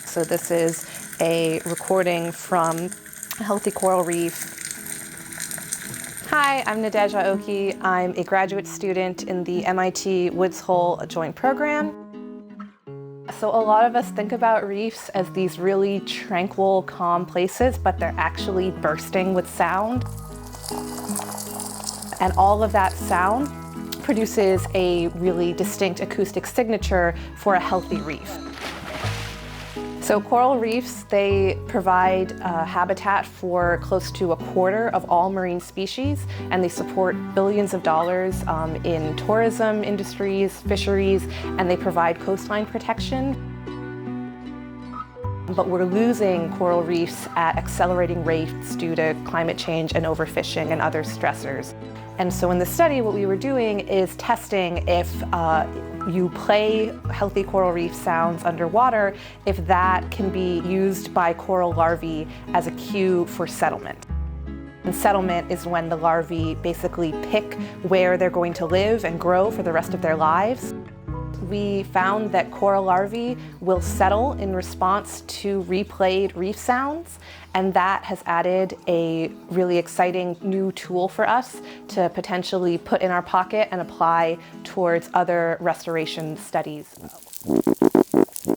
So this is a recording from a healthy coral reef. Hi, I'm Nadezha Oki. I'm a graduate student in the MIT Woods Hole Joint Program. So a lot of us think about reefs as these really tranquil, calm places, but they're actually bursting with sound. And all of that sound produces a really distinct acoustic signature for a healthy reef. So coral reefs, they provide habitat for close to 1/4 of all marine species, and they support billions of dollars in tourism industries, fisheries, and they provide coastline protection. But we're losing coral reefs at accelerating rates due to climate change and overfishing and other stressors. And so in the study, what we were doing is testing if you play healthy coral reef sounds underwater, if that can be used by coral larvae as a cue for settlement. And settlement is when the larvae basically pick where they're going to live and grow for the rest of their lives. We found that coral larvae will settle in response to replayed reef sounds, and that has added a really exciting new tool for us to potentially put in our pocket and apply towards other restoration studies.